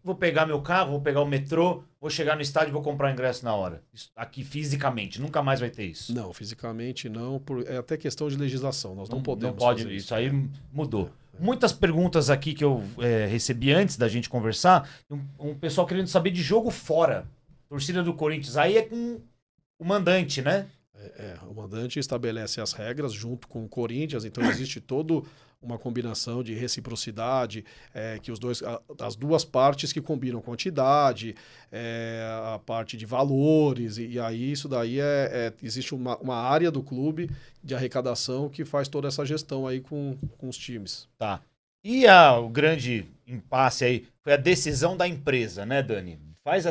Vou pegar meu carro, vou pegar o metrô, vou chegar no estádio e vou comprar o ingresso na hora. Isso aqui fisicamente, nunca mais vai ter isso. Não, fisicamente não. É até questão de legislação. Nós não podemos pode, fazer isso aí mudou. Muitas perguntas aqui que eu recebi antes da gente conversar. Um pessoal querendo saber de jogo fora. Torcida do Corinthians. Aí é com o mandante, né? O mandante estabelece as regras junto com o Corinthians. Então existe toda uma combinação de reciprocidade, que as duas partes que combinam quantidade, a parte de valores. E aí isso daí existe uma área do clube de arrecadação que faz toda essa gestão aí com os times. Tá. E o grande impasse aí foi a decisão da empresa, né, Dani? Faz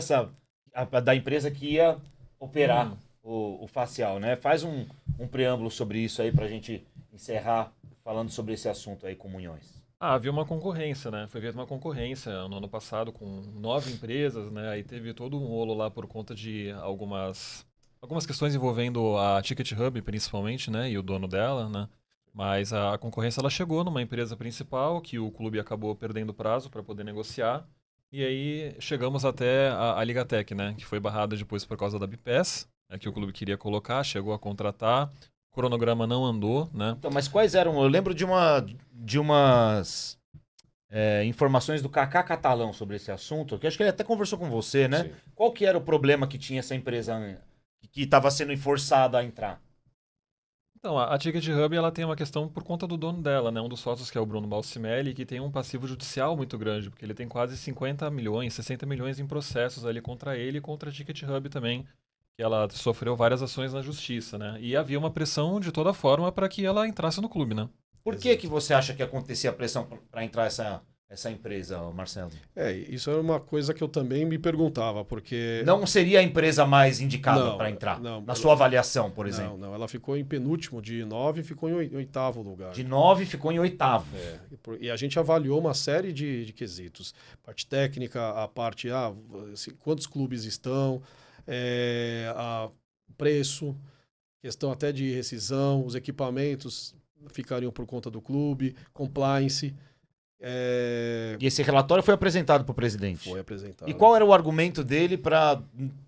da empresa que ia operar o facial, né? Faz um preâmbulo sobre isso aí pra gente encerrar falando sobre esse assunto aí com Munhões. Havia uma concorrência, né? Foi feita uma concorrência no ano passado com 9 empresas, né? Aí teve todo um rolo lá por conta de algumas questões envolvendo a Ticket Hub, principalmente, né? E o dono dela, né? Mas a concorrência ela chegou numa empresa principal que o clube acabou perdendo prazo para poder negociar. E aí chegamos até a Ligatec, né? Que foi barrada depois por causa da BPES, que o clube queria colocar, chegou a contratar. O cronograma não andou, né? Então, mas quais eram? Eu lembro de umas informações do Kaká Catalão sobre esse assunto, que acho que ele até conversou com você, né? Sim. Qual que era o problema que tinha essa empresa que estava sendo forçada a entrar? Então, a Ticket Hub ela tem uma questão por conta do dono dela, né? Um dos sócios que é o Bruno Balcimelli, que tem um passivo judicial muito grande, porque ele tem quase 50 milhões, 60 milhões em processos ali contra ele e contra a Ticket Hub também, que ela sofreu várias ações na justiça, né? E havia uma pressão de toda forma para que ela entrasse no clube, né? Por que você acha que acontecia a pressão para entrar essa empresa, Marcelo? Isso era uma coisa que eu também me perguntava, porque... Não seria a empresa mais indicada para entrar? Na sua avaliação, por exemplo? Não, ela ficou em penúltimo, de 9 ficou em 8º lugar. De 9 ficou em 8º. E a gente avaliou uma série de quesitos. Parte técnica, a parte, quantos clubes estão, preço, questão até de rescisão, os equipamentos ficariam por conta do clube, compliance... E esse relatório foi apresentado para o presidente? Foi apresentado. E qual era o argumento dele para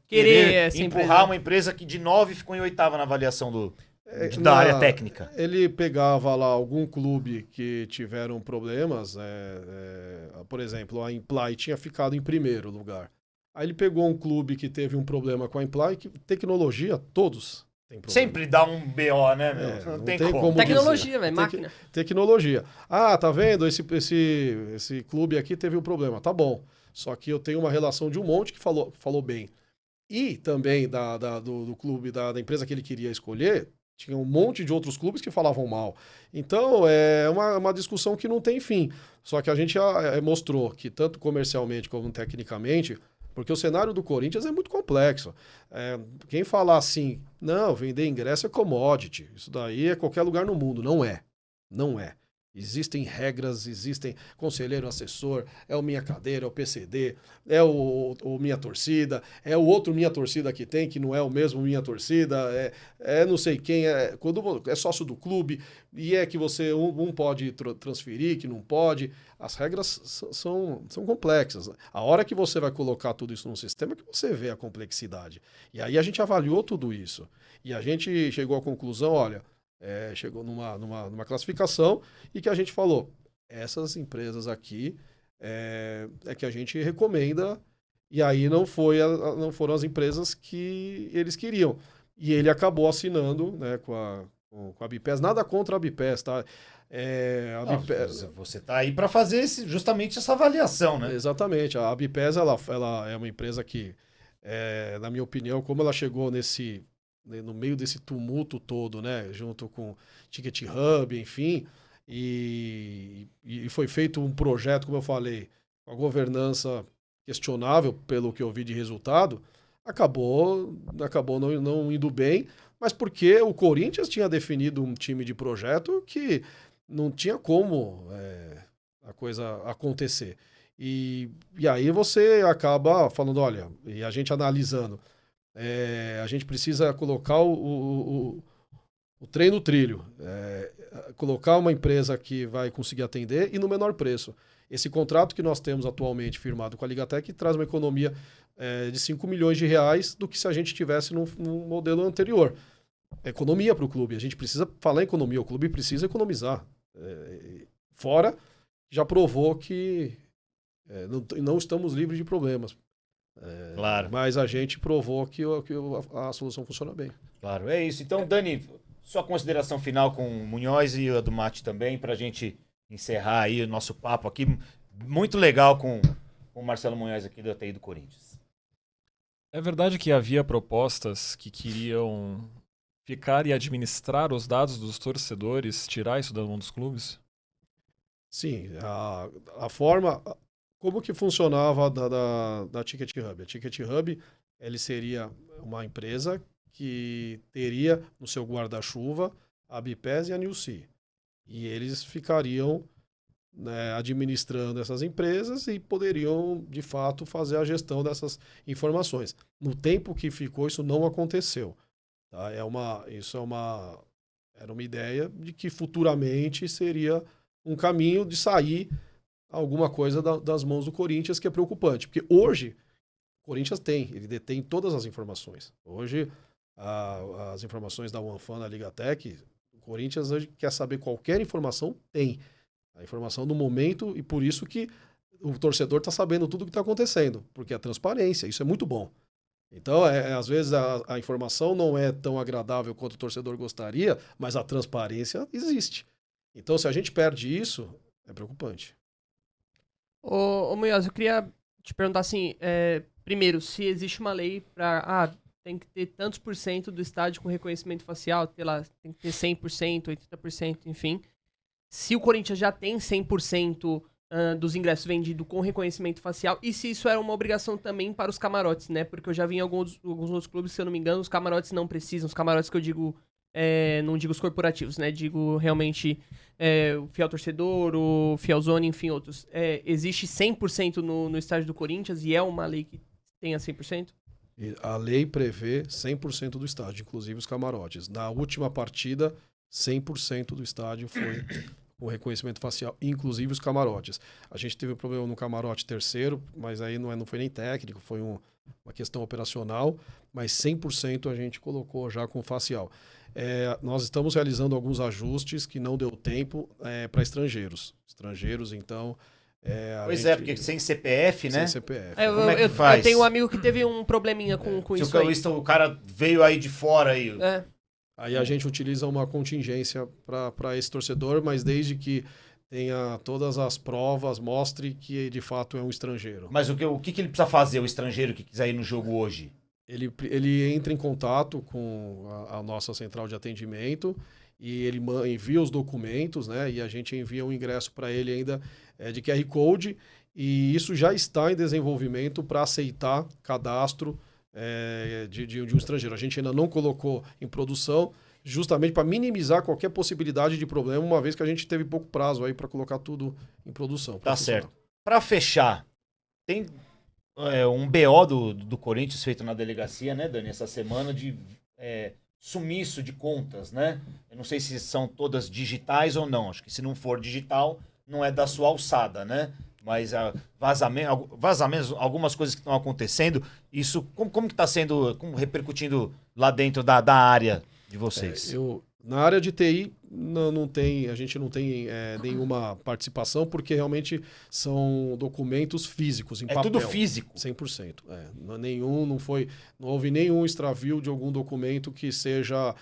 querer empurrar uma empresa que de 9 ficou em 8º na avaliação da área técnica? Ele pegava lá algum clube que tiveram problemas, por exemplo, a Imply tinha ficado em primeiro lugar. Aí ele pegou um clube que teve um problema com a Imply, que tecnologia, todos... Sempre dá um BO, né, meu? Não tem como. Tecnologia, velho, máquina. Tecnologia. Tá vendo? Esse clube aqui teve um problema. Tá bom. Só que eu tenho uma relação de um monte que falou bem. E também do clube, da empresa que ele queria escolher, tinha um monte de outros clubes que falavam mal. Então, é uma discussão que não tem fim. Só que a gente mostrou que, tanto comercialmente como tecnicamente, porque o cenário do Corinthians é muito complexo. Quem falar assim, não, vender ingresso é commodity, isso daí é qualquer lugar no mundo. Não é. Não é. Existem regras, existem conselheiro, assessor, é o Minha Cadeira, é o PCD, é o Minha Torcida, é o outro Minha Torcida que tem, que não é o mesmo Minha Torcida, é não sei quem, quando é sócio do clube, e é que você um pode transferir, que não pode. As regras são complexas. A hora que você vai colocar tudo isso num sistema, que você vê a complexidade. E aí a gente avaliou tudo isso. E a gente chegou à conclusão, olha, chegou numa classificação e que a gente falou, essas empresas aqui é que a gente recomenda, e aí não foram as empresas que eles queriam. E ele acabou assinando, né, com a BPES, nada contra a BPES, tá? Você está aí para fazer justamente essa avaliação, né? Exatamente. A BPES ela é uma empresa que, na minha opinião, como ela chegou no meio desse tumulto todo, né, junto com Ticket Hub, enfim, e foi feito um projeto, como eu falei, com a governança questionável, pelo que eu vi de resultado, acabou não indo bem, mas porque o Corinthians tinha definido um time de projeto que não tinha como a coisa acontecer. E aí você acaba falando, olha, e a gente analisando, a gente precisa colocar o trem no trilho, colocar uma empresa que vai conseguir atender e no menor preço. Esse contrato que nós temos atualmente firmado com a Ligatec traz uma economia de 5 milhões de reais do que se a gente tivesse no modelo anterior. Economia para o clube. A gente precisa falar em economia, o clube precisa economizar. Fora, já provou que não estamos livres de problemas. Claro. Mas a gente provou que a solução funciona bem. Claro, é isso. Então, Dani, sua consideração final com o Munhoz e a do Mate também, para a gente encerrar aí o nosso papo aqui. Muito legal com o Marcelo Munhoz aqui do TI do Corinthians. É verdade que havia propostas que queriam ficar e administrar os dados dos torcedores, tirar isso da mão dos clubes? Sim, a forma... Como que funcionava da Ticket Hub? A Ticket Hub, ele seria uma empresa que teria no seu guarda-chuva a BPES e a Nilce. E eles ficariam, né, administrando essas empresas e poderiam, de fato, fazer a gestão dessas informações. No tempo que ficou, isso não aconteceu. Tá? Era uma ideia de que futuramente seria um caminho de sair alguma coisa das mãos do Corinthians, que é preocupante. Porque hoje, o Corinthians ele detém todas as informações. Hoje, as informações da OneFan, da Ligatec, o Corinthians hoje quer saber qualquer informação, tem. A informação do momento, e por isso que o torcedor está sabendo tudo o que está acontecendo, porque é a transparência, isso é muito bom. Então, às vezes, a informação não é tão agradável quanto o torcedor gostaria, mas a transparência existe. Então, se a gente perde isso, é preocupante. Ô Munhoz, eu queria te perguntar assim, primeiro, se existe uma lei para tem que ter tantos por cento do estádio com reconhecimento facial, tem que ter 100%, 80%, enfim. Se o Corinthians já tem 100% dos ingressos vendidos com reconhecimento facial, e se isso era uma obrigação também para os camarotes, né? Porque eu já vi em alguns outros clubes, se eu não me engano, os camarotes não precisam, os camarotes que eu digo... não digo os corporativos, né? Digo realmente o fiel torcedor, o fiel zone, enfim, outros. Existe 100% no estádio do Corinthians e é uma lei que tenha 100%? A lei prevê 100% do estádio, inclusive os camarotes. Na última partida, 100% do estádio foi com reconhecimento facial, inclusive os camarotes. A gente teve um problema no camarote terceiro, mas aí não foi nem técnico, foi uma questão operacional, mas 100% a gente colocou já com facial. Nós estamos realizando alguns ajustes que não deu tempo para estrangeiros. Estrangeiros, então... porque sem CPF, né? Sem CPF. Como é que faz? Eu tenho um amigo que teve um probleminha com isso aí. O cara veio aí de fora aí. Aí a gente utiliza uma contingência para esse torcedor, mas desde que tenha todas as provas, mostre que de fato é um estrangeiro. Mas o que ele precisa fazer, o estrangeiro que quiser ir no jogo hoje? Ele entra em contato com a nossa central de atendimento e ele envia os documentos, né? E a gente envia um ingresso para ele ainda de QR Code, e isso já está em desenvolvimento para aceitar cadastro de um estrangeiro. A gente ainda não colocou em produção, justamente para minimizar qualquer possibilidade de problema, uma vez que a gente teve pouco prazo aí para colocar tudo em produção. Tá certo. Para fechar, tem um BO do Corinthians feito na delegacia, né, Dani, essa semana, de sumiço de contas, né? Eu não sei se são todas digitais ou não. Acho que se não for digital, não é da sua alçada, né? Mas vazamentos, algumas coisas que estão acontecendo, isso como que está sendo, repercutindo lá dentro da área de vocês? Na área de TI, a gente não tem nenhuma participação, porque realmente são documentos físicos, em papel. É tudo físico? 100%. Não houve nenhum extravio de algum documento que seja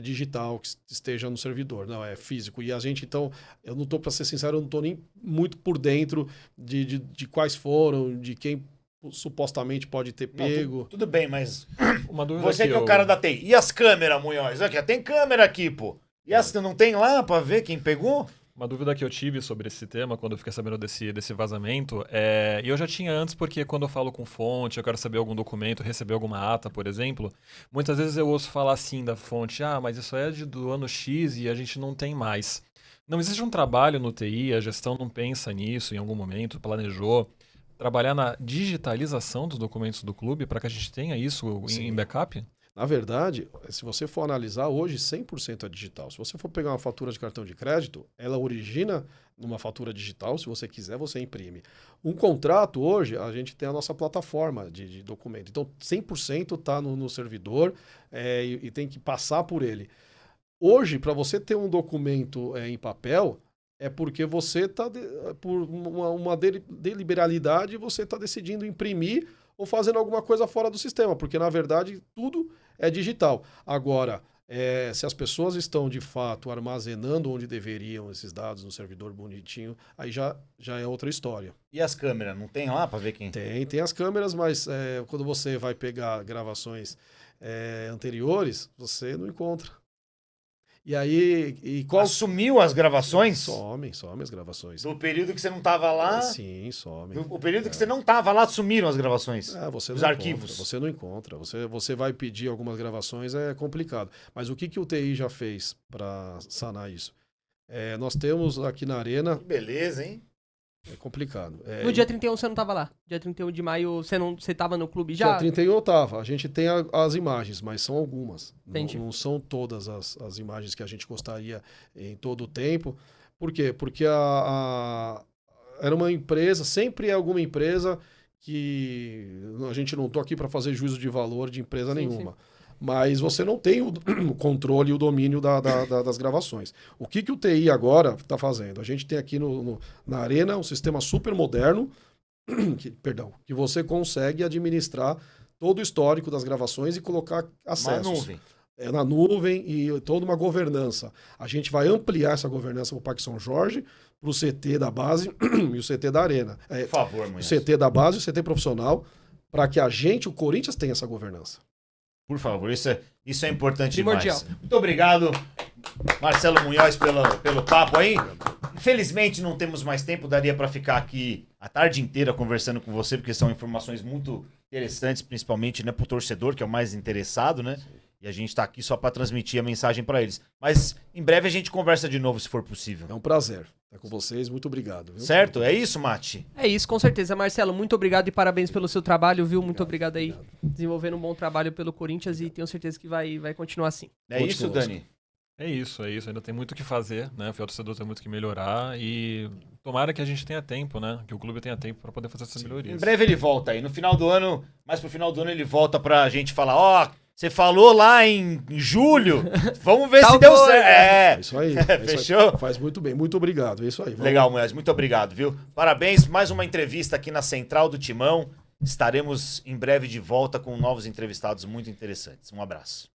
digital, que esteja no servidor. Não, é físico. E a gente, então, eu não estou, para ser sincero, eu não estou nem muito por dentro de quais foram, de quem supostamente pode ter pego. Não, tudo bem, mas uma dúvida você que é o cara da TI. E as câmeras, Munhoz? Aqui, tem câmera aqui, pô. E essa não tem lá pra ver quem pegou? Uma dúvida que eu tive sobre esse tema, quando eu fiquei sabendo desse vazamento, e eu já tinha antes, porque quando eu falo com fonte, eu quero saber algum documento, receber alguma ata, por exemplo, muitas vezes eu ouço falar assim da fonte, mas isso é do ano X e a gente não tem mais. Não existe um trabalho no TI, a gestão não pensa nisso em algum momento, planejou trabalhar na digitalização dos documentos do clube para que a gente tenha isso em backup? Na verdade, se você for analisar, hoje 100% é digital. Se você for pegar uma fatura de cartão de crédito, ela origina numa fatura digital. Se você quiser, você imprime. Um contrato, hoje, a gente tem a nossa plataforma de documento. Então, 100% está no servidor e tem que passar por ele. Hoje, para você ter um documento em papel, é porque você está, por uma deliberalidade, você está decidindo imprimir ou fazendo alguma coisa fora do sistema, porque, na verdade, tudo é digital. Agora, se as pessoas estão, de fato, armazenando onde deveriam esses dados no servidor bonitinho, aí já é outra história. E as câmeras? Não tem lá para ver quem? Tem as câmeras, mas quando você vai pegar gravações anteriores, você não encontra. E aí... Sumiu as gravações? Some as gravações. Do período que você não estava lá? Sim, some. O período que você não estava lá, sumiram as gravações? Os arquivos? Você não encontra. Você vai pedir algumas gravações, é complicado. Mas o que o TI já fez para sanar isso? Nós temos aqui na Arena... Que beleza, hein? É complicado. No dia 31 você não estava lá? Dia 31 de maio você estava no clube já? Dia 31 eu estava. A gente tem as imagens, mas são algumas. Não são todas as imagens que a gente gostaria em todo o tempo. Por quê? Porque era uma empresa, sempre é alguma empresa que... A gente não está aqui para fazer juízo de valor de empresa nenhuma. Sim. Mas você não tem o controle e o domínio das gravações. O que o TI agora está fazendo? A gente tem aqui na Arena um sistema super moderno que você consegue administrar todo o histórico das gravações e colocar acessos. Na nuvem. Na nuvem e toda uma governança. A gente vai ampliar essa governança para o Parque São Jorge, para o CT da base e o CT da Arena. Por favor, Munhoz. O CT da base e o CT profissional, para que o Corinthians, tenha essa governança. Por favor, isso é importante primordial. Demais. Muito obrigado, Marcelo Munhoz, pelo papo aí. Infelizmente não temos mais tempo, daria para ficar aqui a tarde inteira conversando com você, porque são informações muito interessantes, principalmente, né, para o torcedor, que é o mais interessado, né? Sim. E a gente está aqui só para transmitir a mensagem para eles. Mas em breve a gente conversa de novo, se for possível. É um prazer estar com vocês, muito obrigado. Viu? Certo? É isso, Mati? É isso, com certeza. Marcelo, muito obrigado e parabéns pelo seu trabalho, viu? Muito obrigado aí, desenvolvendo um bom trabalho pelo Corinthians e tenho certeza que vai continuar assim. É isso, Dani? É isso. Ainda tem muito o que fazer, né? O fiel torcedor tem muito o que melhorar e tomara que a gente tenha tempo, né? Que o clube tenha tempo para poder fazer essas melhorias. Em breve ele volta aí. No final do ano, mais pro final do ano ele volta pra gente falar, você falou lá em julho, vamos ver se deu certo. É isso aí. Fechou? Aí. Faz muito bem, muito obrigado. É isso aí. Vamos. Legal, Munhoz, muito obrigado, viu? Parabéns, mais uma entrevista aqui na Central do Timão. Estaremos em breve de volta com novos entrevistados muito interessantes. Um abraço.